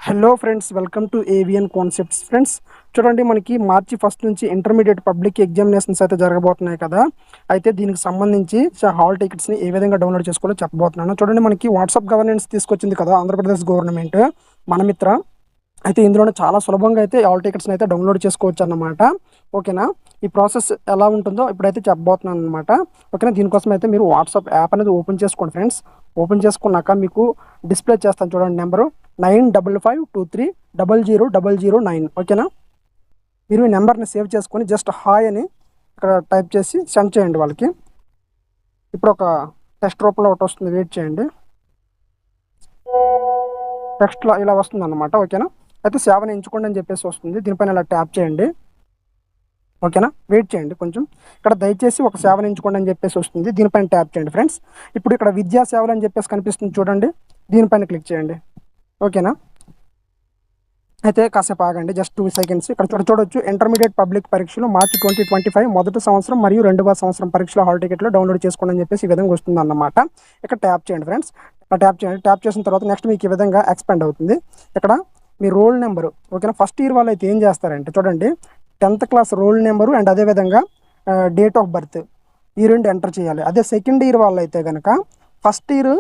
Hello friends, welcome to AVN concepts. Friends చూడండి, మనకి మార్చి 1 నుంచి ఇంటర్మీడియట్ పబ్లిక్ ఎగ్జామినేషన్స్ అయితే జరగబోతున్నాయి కదా. అయితే దీనికి సంబంధించి హాల్ టికెట్స్ని ఏ విధంగా డౌన్లోడ్ చేసుకోవాలో చెప్పబోతున్నాను. చూడండి, మనకి వాట్సాప్ గవర్నెన్స్ తీసుకొచ్చింది కదా ఆంధ్రప్రదేశ్ గవర్నమెంట్, మన మిత్ర. అయితే ఇందులోనే చాలా సులభంగా అయితే హాల్ టికెట్స్ని అయితే డౌన్లోడ్ చేసుకోవచ్చు అన్నమాట. ఓకేనా, ఈ ప్రాసెస్ ఎలా ఉంటుందో ఇప్పుడైతే చెప్పబోతున్నాను అనమాట. ఓకేనా, దీనికోసం అయితే మీరు వాట్సాప్ యాప్ అనేది ఓపెన్ చేసుకోండి ఫ్రెండ్స్. ఓపెన్ చేసుకున్నాక మీకు డిస్ప్లే చేస్తాను చూడండి, నెంబరు 9552300009. ఓకేనా, మీరు ఈ నెంబర్ని సేవ్ చేసుకొని జస్ట్ హాయ్ అని ఇక్కడ టైప్ చేసి సెండ్ చేయండి వాళ్ళకి. ఇప్పుడు ఒక టెక్స్ట్ రూపంలో ఒకటి వస్తుంది, వెయిట్ చేయండి. టెక్స్ట్లో ఇలా వస్తుంది అన్నమాట. ఓకేనా, అయితే సేవని ఎంచుకోండి అని చెప్పేసి వస్తుంది, దీనిపైన ఇలా ట్యాప్ చేయండి. ఓకేనా, వెయిట్ చేయండి కొంచెం. ఇక్కడ దయచేసి ఒక సేవను ఎంచుకోండి అని చెప్పేసి వస్తుంది, దీనిపైన ట్యాప్ చేయండి ఫ్రెండ్స్. ఇప్పుడు ఇక్కడ విద్యా సేవలు అని చెప్పేసి కనిపిస్తుంది చూడండి, దీనిపైన క్లిక్ చేయండి. ఓకేనా, అయితే కాసేపు ఆగండి, జస్ట్ 2 సెకండ్స్. ఇక్కడ చూడొచ్చు, ఇంటర్మీడియట్ పబ్లిక్ పరీక్షలు మార్చి 2025 మొదటి సంవత్సరం మరియు రెండవ సంవత్సరం పరీక్షల హాల్ టికెట్లో డౌన్లోడ్ చేసుకోండి అని చెప్పేసి ఈ విధంగా వస్తుంది అన్నమాట. ఇక్కడ ట్యాప్ చేయండి ఫ్రెండ్స్. ఇక్కడ ట్యాప్ చేయండి. ట్యాప్ చేసిన తర్వాత నెక్స్ట్ మీకు ఈ విధంగా ఎక్స్పెండ్ అవుతుంది. ఇక్కడ మీ రోల్ నెంబరు. ఓకేనా, ఫస్ట్ ఇయర్ వాళ్ళు అయితే ఏం చేస్తారంటే చూడండి, 10th class roll number and అదేవిధంగా డేట్ ఆఫ్ బర్త్ ఈ రెండు ఎంటర్ చేయాలి. అదే సెకండ్ ఇయర్ వాళ్ళు అయితే కనుక first year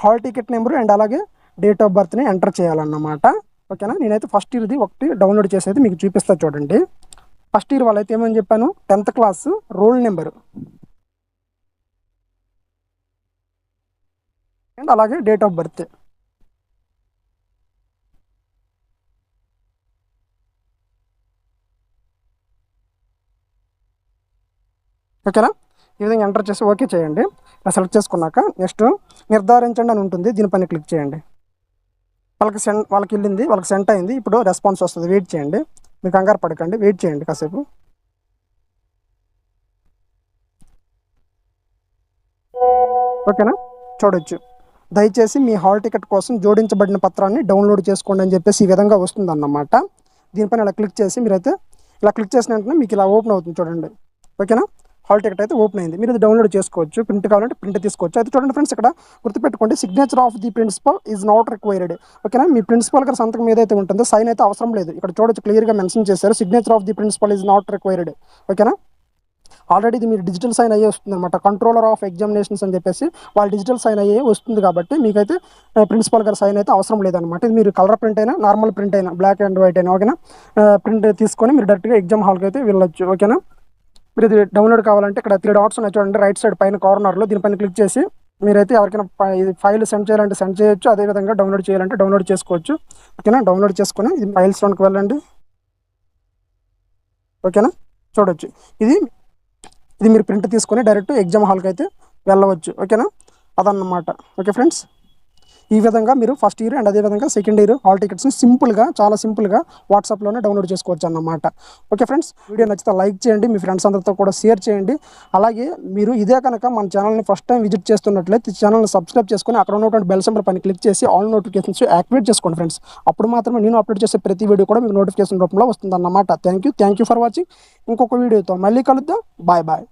hall ticket number and అలాగే డేట్ ఆఫ్ బర్త్ని ఎంటర్ చేయాలన్నమాట. ఓకేనా, నేనైతే ఫస్ట్ ఇయర్ది ఒకటి డౌన్లోడ్ చేసేది మీకు చూపిస్తా చూడండి. ఫస్ట్ ఇయర్ వాళ్ళైతే ఏమని చెప్పాను, 10th class roll number and అలాగే డేట్ ఆఫ్ బర్త్. ఓకేనా, ఈ విధంగా ఎంటర్ చేసి ఓకే చేయండి. ఇలా సెలెక్ట్ చేసుకున్నాక నెక్స్ట్ నిర్ధారించండి అని ఉంటుంది, దీనిపైన క్లిక్ చేయండి. వాళ్ళకి వెళ్ళింది, వాళ్ళకి సెండ్ అయింది. ఇప్పుడు రెస్పాన్స్ వస్తుంది, వెయిట్ చేయండి. మీరు కంగారు పడకండి, వెయిట్ చేయండి కాసేపు. ఓకేనా, చూడొచ్చు, దయచేసి మీ హాల్ టికెట్ కోసం జోడించబడిన పత్రాన్ని డౌన్లోడ్ చేసుకోండి అని చెప్పేసి ఈ విధంగా వస్తుంది అన్నమాట. దీనిపైన ఇలా క్లిక్ చేసి మీరైతే ఇలా క్లిక్ చేసిన వెంటనే మీకు ఇలా ఓపెన్ అవుతుంది చూడండి. ఓకేనా, హాల్ టికెట్ అయితే ఓపెన్ అయింది. మీరు ఇది డౌన్లోడ్ చేసుకోవచ్చు, ప్రింట్ కావాలంటే ప్రింట్ తీసుకోవచ్చు. అయితే చూడండి ఫ్రెండ్స్, ఇక్కడ గుర్తుపెట్టుకోండి, signature of the principal is not required. ఓకేనా, మీ ప్రిన్సిపల్ గారి సంతకం ఏదైతే ఉంటుందో సైన్ అయితే అవసరం లేదు. ఇక్కడ చూడొచ్చు, క్లియర్గా మెన్షన్ చేశారు, signature of the principal is not required. ఓకేనా, ఆల్రెడీ ఇది మీరు డిజిటల్ సైన్ అయ్యే వస్తుంది అనమాట. కంట్రోలర్ ఆఫ్ ఎగ్జామినేషన్స్ అని చెప్పేసి వాళ్ళు డిజిటల్ సైన్ అయ్యే వస్తుంది కాబట్టి మీకైతే ప్రిన్సిపల్ గారి సైన్ అయితే అవసరం లేదనమాట. ఇది మీరు కలర్ ప్రింట్ అయినా నార్మల్ ప్రింట్ అయినా బ్లాక్ అండ్ వైట్ అయినా ఓకేనా, ప్రింట్ తీసుకొని మీరు డైరెక్ట్గా ఎగ్జామ్ హాల్కి అయితే వెళ్ళొచ్చు. ఓకేనా, మీరు ఇది డౌన్లోడ్ కావాలంటే ఇక్కడ 3 డాట్స్ ఉన్నాయి చూడండి, రైట్ సైడ్ పైన కార్నర్లో, దీనిపైన క్లిక్ చేసి మీరైతే ఎవరికైనా ఫైల్ సెండ్ చేయాలంటే సెండ్ చేయొచ్చు, అదేవిధంగా డౌన్లోడ్ చేయాలంటే డౌన్లోడ్ చేసుకోవచ్చు. ఓకేనా, డౌన్లోడ్ చేసుకొని ఇది ఫైల్స్లోకి వెళ్ళండి. ఓకేనా, చూడొచ్చు, ఇది మీరు ప్రింట్ తీసుకొని డైరెక్ట్ ఎగ్జామ్ హాల్కి అయితే వెళ్ళవచ్చు. ఓకేనా, అదన్నమాట. ఓకే ఫ్రెండ్స్, ఈ విధంగా మీరు ఫస్ట్ ఇయర్ అండ్ అదేవిధంగా సెకండ్ ఇయర్ హాల్ టికెట్స్ని చాలా సింపుల్గా వాట్సాప్లోనే డౌన్లోడ్ చేసుకోవచ్చు అన్నమాట. ఓకే ఫ్రెండ్స్, వీడియో నచ్చితే లైక్ చేయండి, మీ ఫ్రెండ్స్ అందరితో కూడా షేర్ చేయండి. అలాగే మీరు ఇదే కనుక మన ఛానల్ని ఫస్ట్ టైం విజిట్ చేస్తున్నట్లయితే ఛానల్ని సబ్స్క్రైబ్ చేసుకొని అక్కడ ఉన్నటువంటి బెల్ సింబల్ పైన క్లిక్ చేసి ఆల్ నోటిఫికేషన్స్ యాక్టివేట్ చేసుకోండి ఫ్రెండ్స్. అప్పుడు మాత్రమే నేను అప్లోడ్ చేసే ప్రతి వీడియో కూడా మీకు నోటిఫికేషన్ రూపంలో వస్తుందన్నమాట. Thank you for watching. ఇంకొక వీడియోతో మళ్ళీ కలుద్దాం. Bye bye.